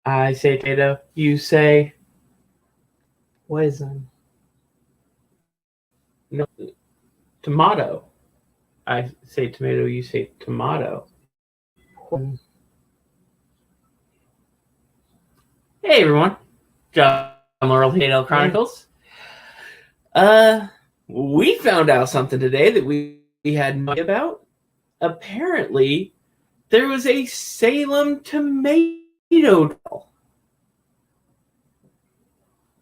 I say tomato. You say Poison. no, tomato. I say tomato. You say tomato. Poison. Hey everyone, John Laurel Haydell Chronicles. We found out something today that we had no idea about. Apparently, there was a Salem tomato trial.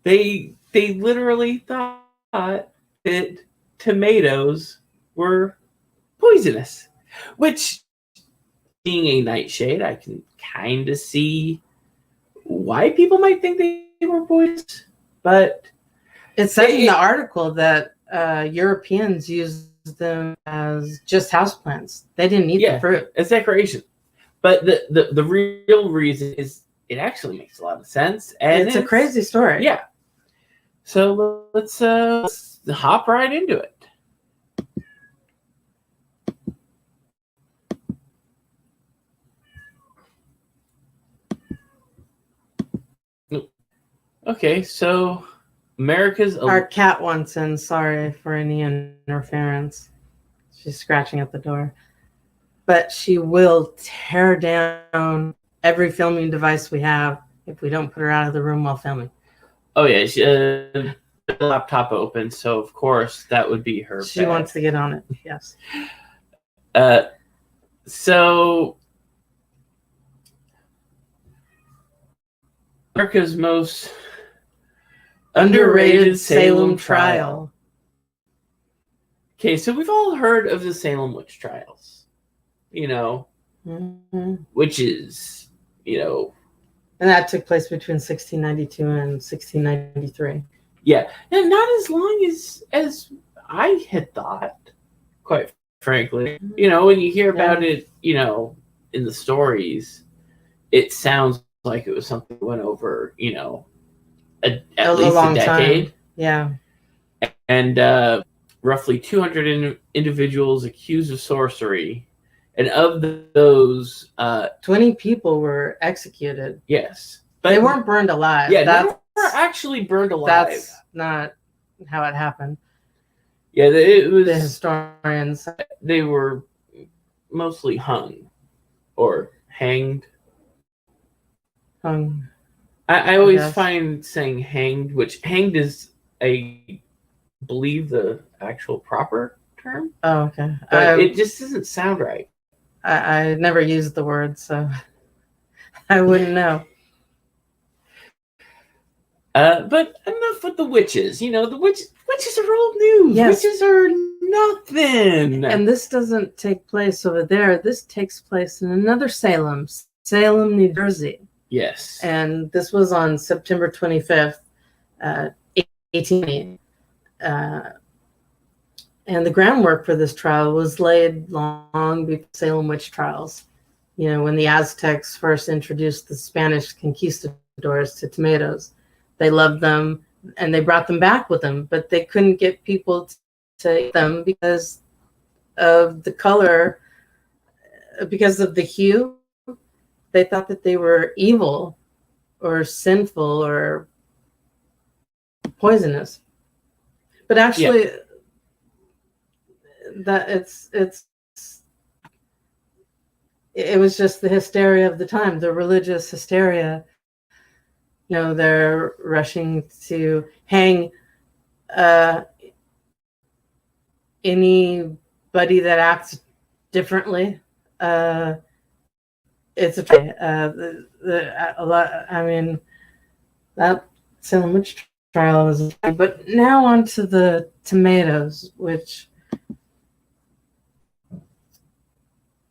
They literally thought that tomatoes were poisonous, which, being a nightshade, I can kind of see why people might think they were poisonous, but It said in the article that Europeans used them as just houseplants. They didn't eat the fruit. As decoration. But the real reason is it actually makes a lot of sense, and it's a crazy story. Yeah. So let's hop right into it. Okay, so Our cat wants in. Sorry for any interference. She's scratching at the door. But she will tear down every filming device we have if we don't put her out of the room while filming. Oh, yeah. The laptop open, so of course that would be her. She wants to get on it, yes. So America's most underrated Salem trial. Okay, so we've all heard of the Salem witch trials, witches, And that took place between 1692 and 1693. Yeah, and not as long as I had thought, quite frankly. When you hear about it, in the stories, it sounds like it was something that went over, at least a decade. Time. Yeah. And roughly 200 individuals accused of sorcery. And of those... 20 people were executed. Yes. But they weren't burned alive. Yeah, they were actually burned alive. That's not how it happened. Yeah, it was... The historians... They were mostly hung. Or hanged. Hung. I always find saying hanged, which hanged is, I believe, the actual proper term. Oh, okay. But it just doesn't sound right. I never used the word, so I wouldn't know. But enough with the witches. The witches are old news. Yes. Witches are nothing. And this doesn't take place over there. This takes place in another Salem, New Jersey. Yes. And this was on September 25th, 1880. And the groundwork for this trial was laid long before Salem witch trials. When the Aztecs first introduced the Spanish conquistadors to tomatoes, they loved them and they brought them back with them, but they couldn't get people to eat them because of the color, because of the hue. They thought that they were evil or sinful or poisonous. But actually, that it was just the hysteria of the time, the religious hysteria. They're rushing to hang anybody that acts differently. It's a lot. I mean, that Salem witch trial was. But now on to the tomatoes, which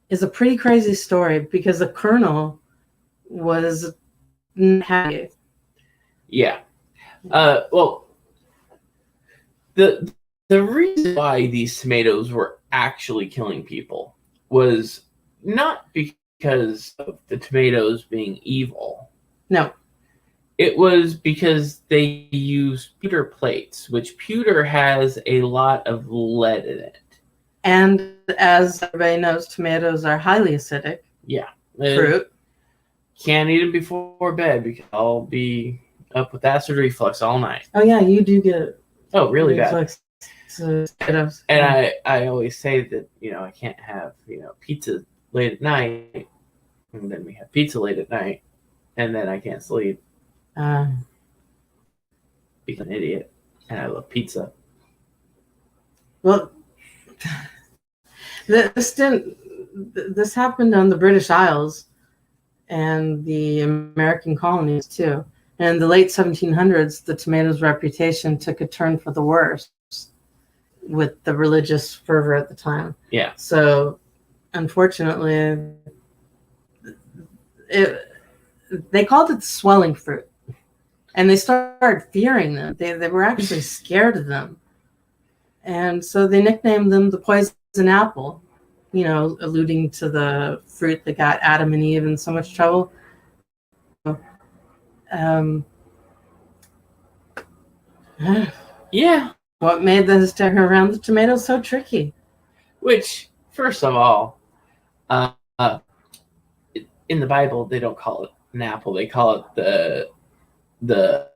is a pretty crazy story because the colonel was happy. Yeah. Well, the reason why these tomatoes were actually killing people was not because of the tomatoes being evil. No. It was because they used pewter plates, which pewter has a lot of lead in it. And as everybody knows, tomatoes are highly acidic. Yeah. Fruit. Can't eat them before bed because I'll be up with acid reflux all night. Oh yeah, you do get Really bad. reflux to potatoes. And I always say that, I can't have, pizza late at night, and then we have pizza late at night, and then I can't sleep because I'm an idiot, and I love pizza. Well, this happened on the British Isles and the American colonies too. And in the late 1700s, the tomato's reputation took a turn for the worse with the religious fervor at the time. Yeah. So, unfortunately, they called it the swelling fruit. And they started fearing them. They were actually scared of them. And so they nicknamed them the poison apple, alluding to the fruit that got Adam and Eve in so much trouble. Yeah. What made the hysteria around the tomatoes so tricky? Which, first of all, in the Bible, they don't call it an apple. They call it the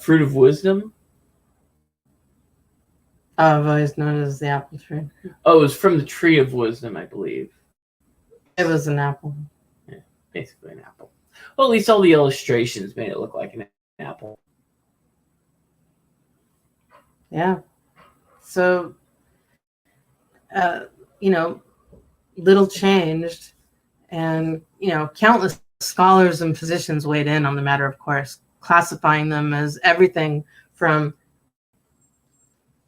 fruit of wisdom. Oh, I've always known it as the apple tree. Oh, it was from the tree of wisdom, I believe. It was an apple. Yeah, basically an apple. Well, at least all the illustrations made it look like an apple. Yeah. So, little changed, and countless scholars and physicians weighed in on the matter, of course, classifying them as everything from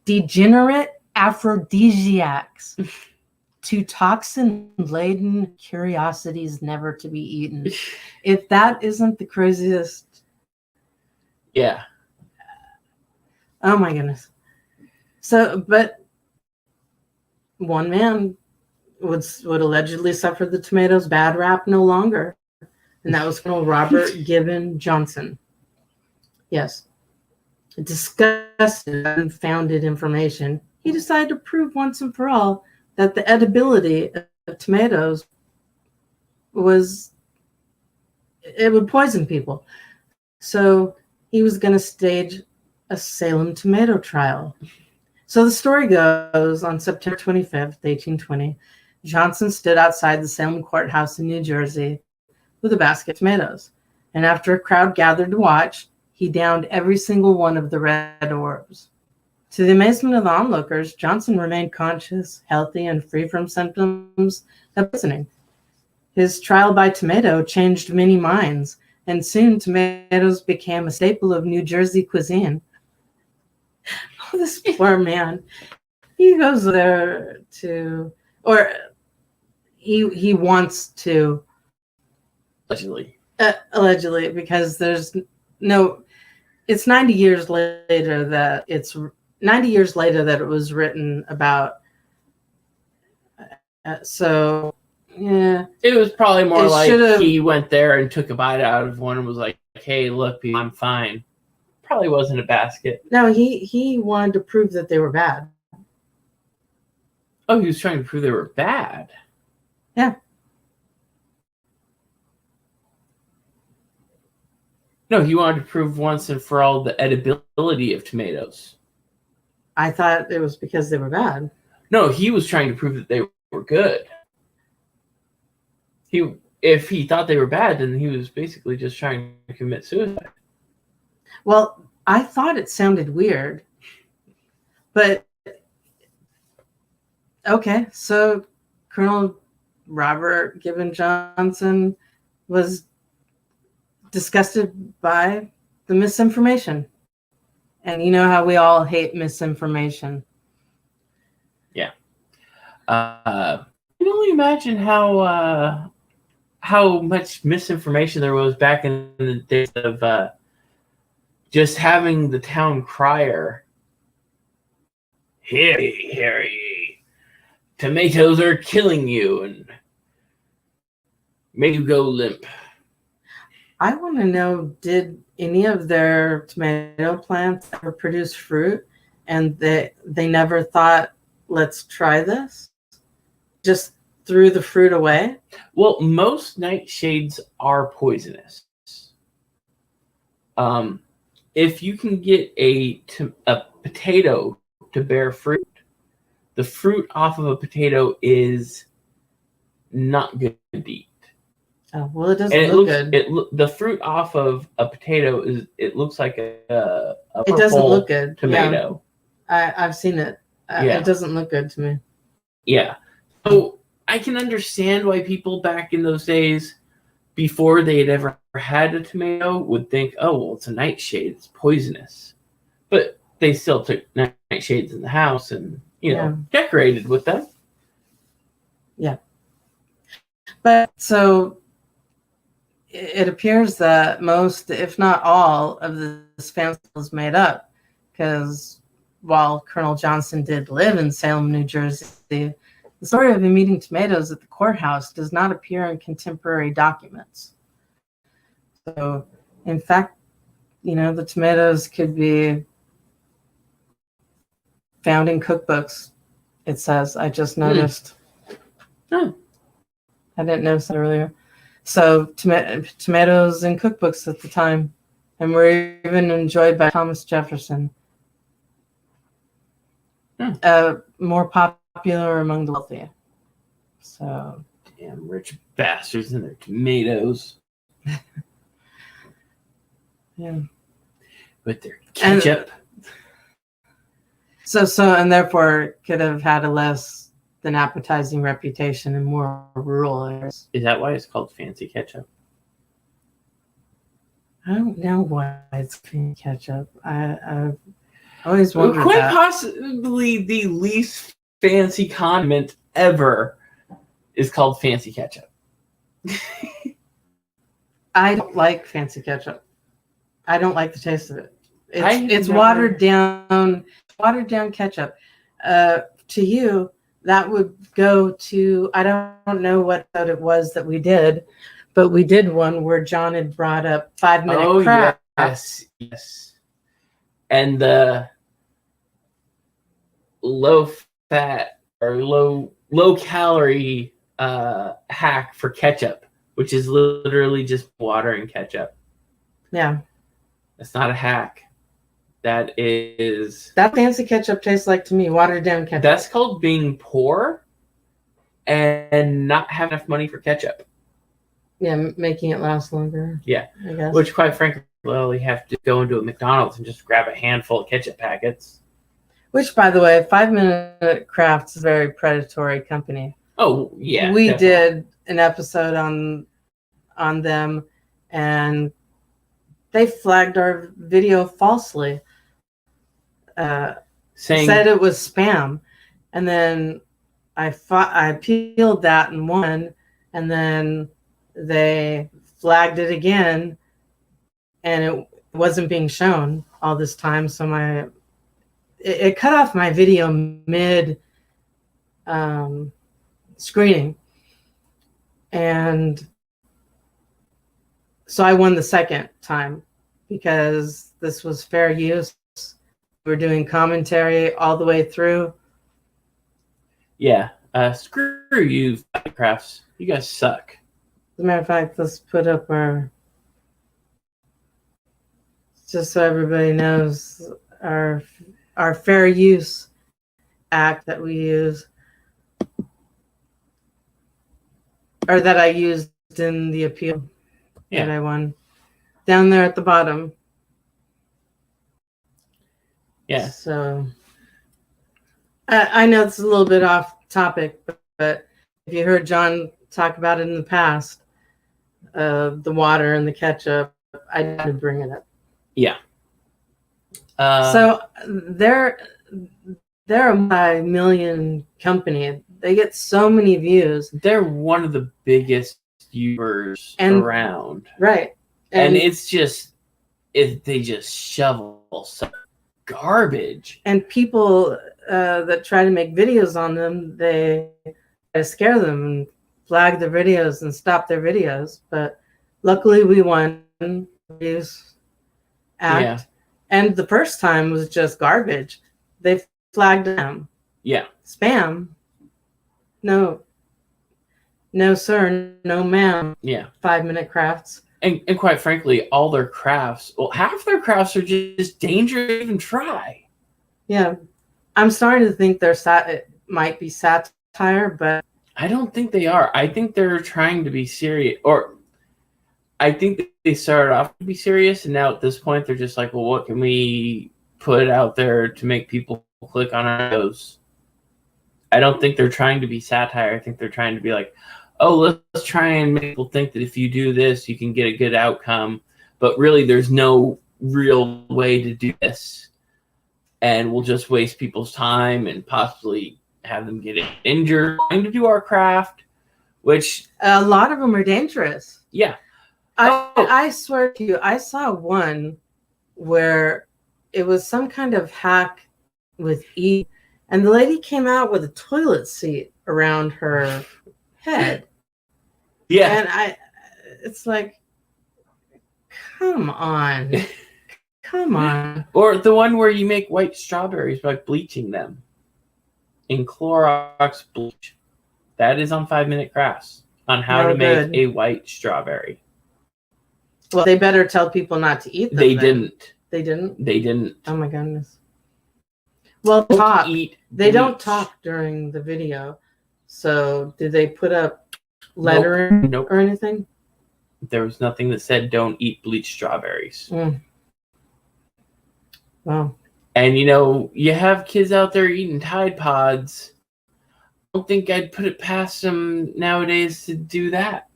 degenerate aphrodisiacs to toxin-laden curiosities never to be eaten. If that isn't the craziest. Yeah. Oh my goodness. So, but one man would allegedly suffer the tomatoes' bad rap no longer, and that was Colonel Robert Gibbon Johnson. Yes. Disgusted with unfounded information, he decided to prove once and for all that the edibility of tomatoes would poison people. So he was going to stage a Salem tomato trial. So the story goes, on September 25th, 1820, Johnson stood outside the Salem courthouse in New Jersey with a basket of tomatoes. And after a crowd gathered to watch, he downed every single one of the red orbs. To the amazement of the onlookers, Johnson remained conscious, healthy, and free from symptoms of poisoning. His trial by tomato changed many minds, and soon tomatoes became a staple of New Jersey cuisine. Oh, this poor man. He goes there he wants to. Allegedly, because there's no. It's 90 years later that it was written about. So, yeah. It was probably more like he went there and took a bite out of one and was like, "Hey, look, I'm fine." Probably wasn't a basket. No, he wanted to prove that they were bad. Oh, he was trying to prove they were bad. Yeah. No, he wanted to prove once and for all the edibility of tomatoes. I thought it was because they were bad. No, he was trying to prove that they were good. If he thought they were bad, then he was basically just trying to commit suicide. Well, I thought it sounded weird. But, okay, so Colonel Robert Gibbon Johnson was disgusted by the misinformation. And you know how we all hate misinformation. Yeah. I can only imagine how much misinformation there was back in the days of just having the town crier. Harry, tomatoes are killing you and make you go limp. I want to know, did any of their tomato plants ever produce fruit and they never thought, let's try this? Just threw the fruit away? Well, most nightshades are poisonous. If you can get a potato to bear fruit, the fruit off of a potato is not good to eat. Oh, well, it doesn't And look good. The fruit off of a potato looks like a It doesn't purple look good. tomato. Yeah, I've seen it. Yeah. It doesn't look good to me. Yeah. So I can understand why people back in those days, before they had ever had a tomato, would think, oh, well, it's a nightshade. It's poisonous. But they still took nightshades in the house and, decorated with them. Yeah. But so it appears that most, if not all, of this family was made up, because while Colonel Johnson did live in Salem, New Jersey, the story of him eating tomatoes at the courthouse does not appear in contemporary documents. So, in fact, the tomatoes could be found in cookbooks. It says, I just noticed. Oh. I didn't notice that earlier. So tomatoes in cookbooks at the time, and were even enjoyed by Thomas Jefferson. More popular among the wealthy. So damn rich bastards and their tomatoes. Yeah. With their ketchup. And therefore could have had a less than appetizing reputation in more rural areas. Is that why it's called fancy ketchup? I don't know why it's fancy ketchup. I always wondered quite that. Possibly the least fancy condiment ever is called fancy ketchup. I don't like fancy ketchup. I don't like the taste of it. It's watered down ketchup. To you, that would go to, I don't know what it was that we did, but we did one where John had brought up 5-minute crafts. Yes. And the low fat or low calorie hack for ketchup, which is literally just water and ketchup. Yeah. That's not a hack. That fancy ketchup tastes like to me watered down ketchup. That's called being poor and not have enough money for ketchup. Yeah, making it last longer. Yeah, I guess. Which, quite frankly, you have to go into a McDonald's and just grab a handful of ketchup packets. Which, by the way, 5-Minute Crafts is a very predatory company. Oh yeah, we did an episode on them, and they flagged our video falsely. Said it was spam, and then I appealed that and won, and then they flagged it again, and it wasn't being shown all this time. So it cut off my video mid screening, and so I won the second time because this was fair use. We're doing commentary all the way through. Yeah. Screw you, Crafts. You guys suck. As a matter of fact, let's put up just so everybody knows, our fair use act that we use, or that I used in the appeal that I won. Down there at the bottom. Yeah. So I know it's a little bit off topic, but if you heard John talk about it in the past, the water and the ketchup, I had to bring it up. Yeah. So they're a multi-million company. They get so many views. They're one of the biggest viewers around. Right. And it's just, they just shovel some garbage. And people that try to make videos on them, they scare them and flag their videos and stop their videos. But luckily we won Views Act. Yeah. And the first time was just garbage. They flagged them. Yeah. Spam. No. No, sir. No, ma'am. Yeah. 5-minute crafts. And quite frankly, all their crafts, well, half their crafts are just dangerous to even try. Yeah. I'm starting to think it might be satire, but I don't think they are. I think they're trying to be serious, or I think they started off to be serious, and now at this point they're just like, well, what can we put out there to make people click on our videos? I don't think they're trying to be satire. I think they're trying to be like, oh, let's try and make people think that if you do this, you can get a good outcome. But really, there's no real way to do this. And we'll just waste people's time and possibly have them get injured trying to do our craft, which... a lot of them are dangerous. Yeah. I swear to you, I saw one where it was some kind of hack with E, and the lady came out with a toilet seat around her head. Yeah. And it's like, come on. Come on. Or the one where you make white strawberries by bleaching them in Clorox bleach. That is on 5-minute crafts on how to make a white strawberry. Well, they better tell people not to eat them. They didn't. They didn't? They didn't. Oh my goodness. Well, they don't talk during the video. So did they put up lettering or anything? There was nothing that said don't eat bleached strawberries. Wow. And you have kids out there eating Tide Pods. I don't think I'd put it past them nowadays to do that.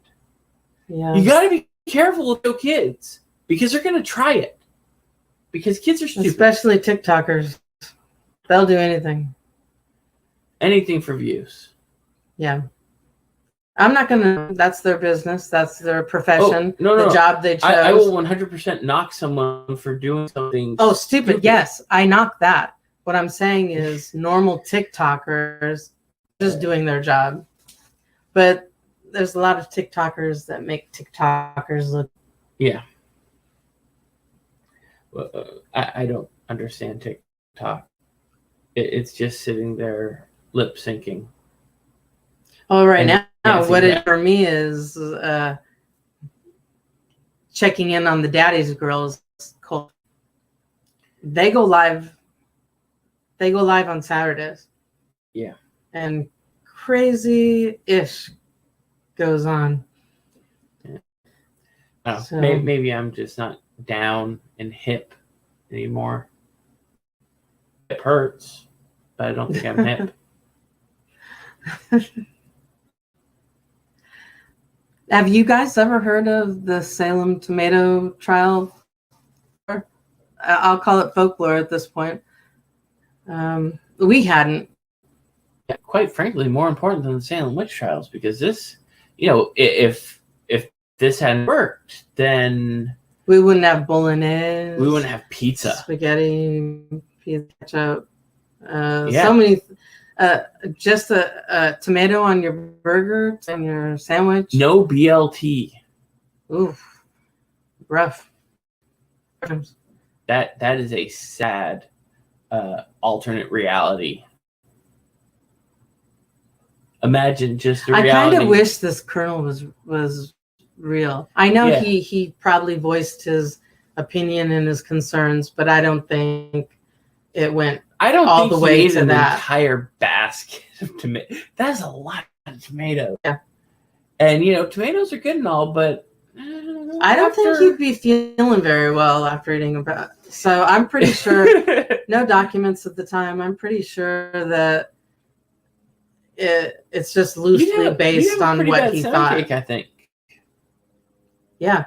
Yeah. You got to be careful with your kids because they're going to try it. Because kids are stupid. Especially TikTokers. They'll do anything. Anything for views. Yeah. I'm not going to... That's their business. That's their profession. No. The job they chose. I will 100% knock someone for doing something stupid. Yes, I knock that. What I'm saying is normal TikTokers just doing their job. But there's a lot of TikTokers that make TikTokers look... Yeah. I don't understand TikTok. It's just sitting there lip syncing. Oh, right now, what it for me is checking in on the Daddy's Girls cult. They go live. They go live on Saturdays. Yeah. And crazy-ish goes on. Yeah. So, maybe I'm just not down and hip anymore. It hurts, but I don't think I'm hip. Have you guys ever heard of the Salem tomato trial? I'll call it folklore at this point. We hadn't. Yeah, quite frankly, more important than the Salem witch trials, because this, if this hadn't worked, then we wouldn't have bolognese. We wouldn't have pizza, spaghetti, pizza, ketchup. So many. Just a tomato on your burger and your sandwich. No BLT. Oof, rough. That is a sad alternate reality. Imagine just the reality. I kind of wish this Colonel was real. I know he probably voiced his opinion and his concerns, but I don't think it went. I don't all think the way to an that entire basket of tomatoes. That's a lot of tomatoes. Yeah, and tomatoes are good and all, but I don't think he'd be feeling very well after eating about. So I'm pretty sure. No documents at the time. I'm pretty sure that it's just loosely based on what he thought. Cake, I think. Yeah.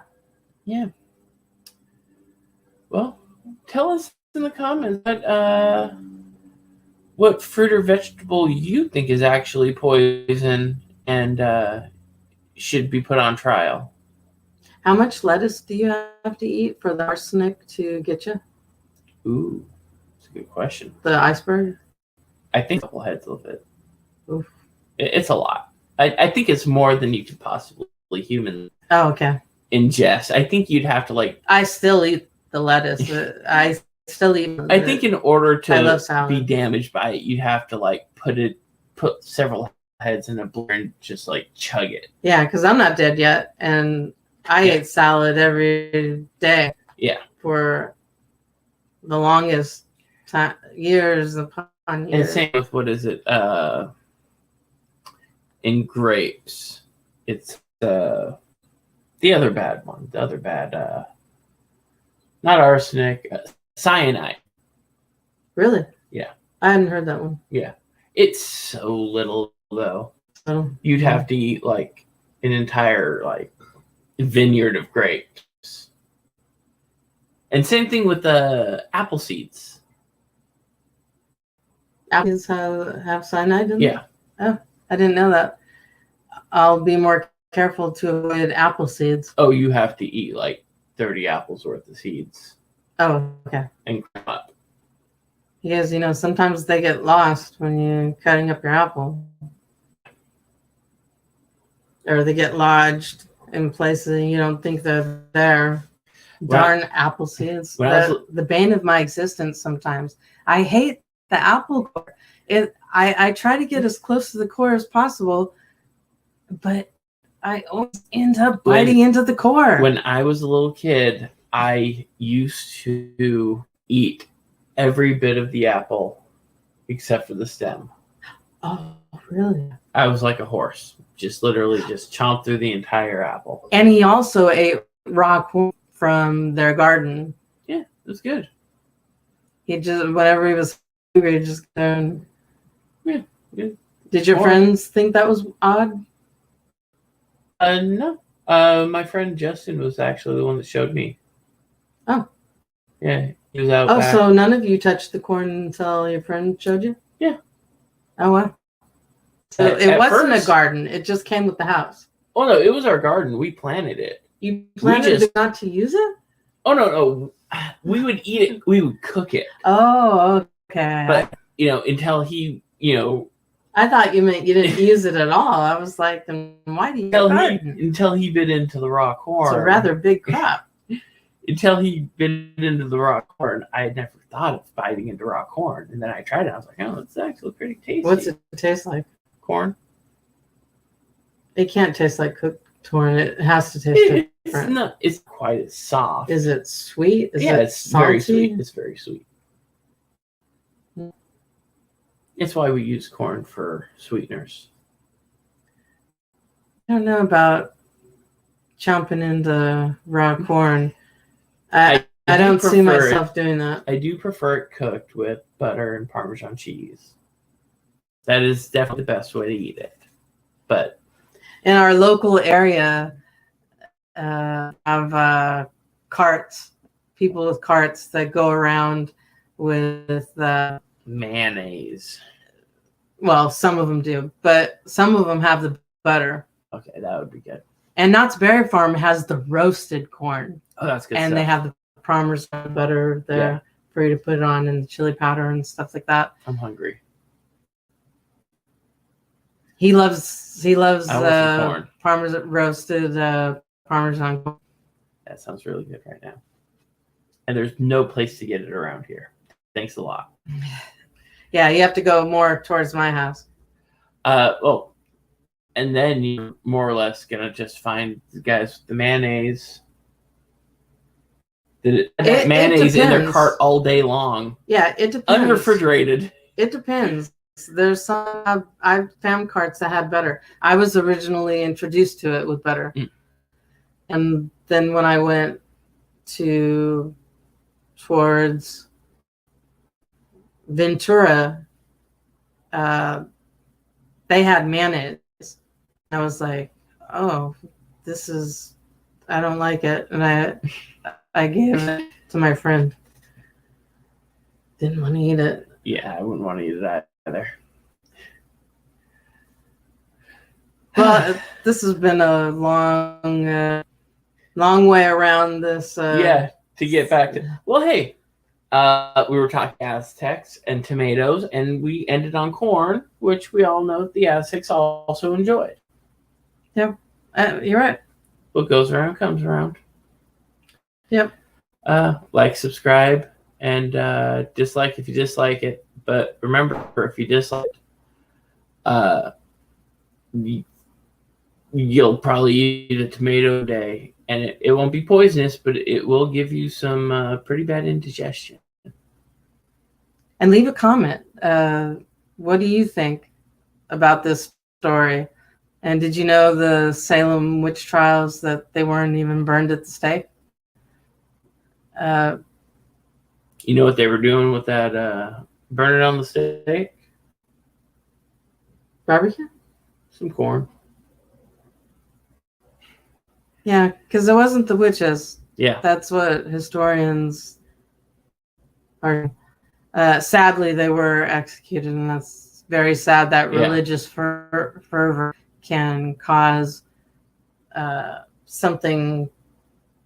Yeah. Well, tell us in the comments what fruit or vegetable you think is actually poison and should be put on trial. How much lettuce do you have to eat for the arsenic to get you? Ooh, that's a good question. The iceberg? I think a couple heads of it. Oof. It's a lot. I think it's more than you could possibly human ingest. I think you'd have to I still eat the lettuce. I still eat. I think in order to be damaged by it, you'd have to put several heads in a blender and just like chug it. Yeah, because I'm not dead yet, and I ate salad every day. Yeah. For the longest time, years upon years. And same with what is it? In grapes, it's the other bad one. The other bad, not arsenic, cyanide. Really? Yeah. I hadn't heard that one. Yeah. It's so little though. Oh, You'd have to eat like an entire like vineyard of grapes. And same thing with the apple seeds. Apples have cyanide in them? Yeah. Oh, I didn't know that. I'll be more careful to avoid apple seeds. Oh, you have to eat like 30 apples worth of seeds. Oh, okay. And cram up. Because, sometimes they get lost when you're cutting up your apple. Or they get lodged in places you don't think they're there. Darn apple seeds. The bane of my existence sometimes. I hate the apple core. I try to get as close to the core as possible, but I always end up biting into the core. When I was a little kid, I used to eat every bit of the apple except for the stem. Oh, really? I was like a horse. Just literally just chomped through the entire apple. And he also ate raw corn from their garden. Yeah, it was good. He just, whenever he was hungry, he just going. Yeah, good. Did your friends think that was odd? No. My friend Justin was actually the one that showed me. Oh. Yeah, he was out back. So none of you touched the corn until your friend showed you? Yeah. Oh, wow. So it wasn't a garden. It just came with the house. Oh, no, it was our garden. We planted it. You planted not to use it? Oh, no. We would eat it. We would cook it. Oh, okay. But, until he, I thought you meant you didn't use it at all. I was like, then why do you garden? Until he bit into the raw corn. It's a rather big crop. Until he bit into the raw corn, I had never thought of biting into raw corn. And then I tried it. I was like, oh, it's actually pretty tasty. What's it taste like? Corn. It can't taste like cooked corn. It has to taste different. It's quite as soft. Is it sweet? It's salty? very sweet. It's very sweet. It's why we use corn for sweeteners. I don't know about chomping into raw corn. I don't see myself doing that. I do prefer it cooked with butter and Parmesan cheese. That is definitely the best way to eat it. But in our local area, have carts, people with carts that go around with mayonnaise. Well, some of them do, but some of them have the butter. Okay, that would be good. And Knott's Berry Farm has the roasted corn. Oh, that's good. And stuff. they have the Parmesan butter there for you to put it on, and the chili powder and stuff like that. I'm hungry. He loves corn. Parmesan roasted Parmesan corn. That sounds really good right now. And there's no place to get it around here. Thanks a lot. Yeah, you have to go more towards my house. And then you're more or less gonna just find the guys with the mayonnaise. Mayonnaise in their cart all day long. Yeah, it depends. Unrefrigerated. It depends. There's some I've found carts that had butter. I was originally introduced to it with butter. And then when I went towards Ventura, they had mayonnaise. I was like, oh, I don't like it. And I gave it to my friend. Didn't want to eat it. Yeah, I wouldn't want to eat it either. Well, this has been a long way around this. To get back to. Well, hey, we were talking Aztecs and tomatoes, and we ended on corn, which we all know the Aztecs also enjoyed. Yep, you're right. What goes around comes around. Yep. Like, subscribe, and dislike if you dislike it. But remember, if you dislike it, you'll probably eat a tomato a day, and it won't be poisonous, but it will give you some pretty bad indigestion. And leave a comment. What do you think about this story? And did you know the Salem witch trials, that they weren't even burned at the stake? You know what they were doing with that burn it on the stake? Barbecue? Some corn. Yeah, because it wasn't the witches. Yeah. That's what historians are. Sadly, they were executed, and that's very sad that religious fervor can cause something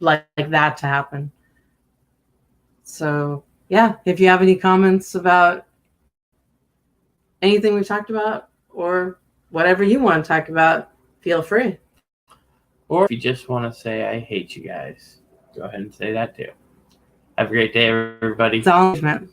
like that to happen. So, yeah, if you have any comments about anything we talked about or whatever you want to talk about, feel free. Or if you just want to say, I hate you guys, go ahead and say that too. Have a great day, everybody. Acknowledgement.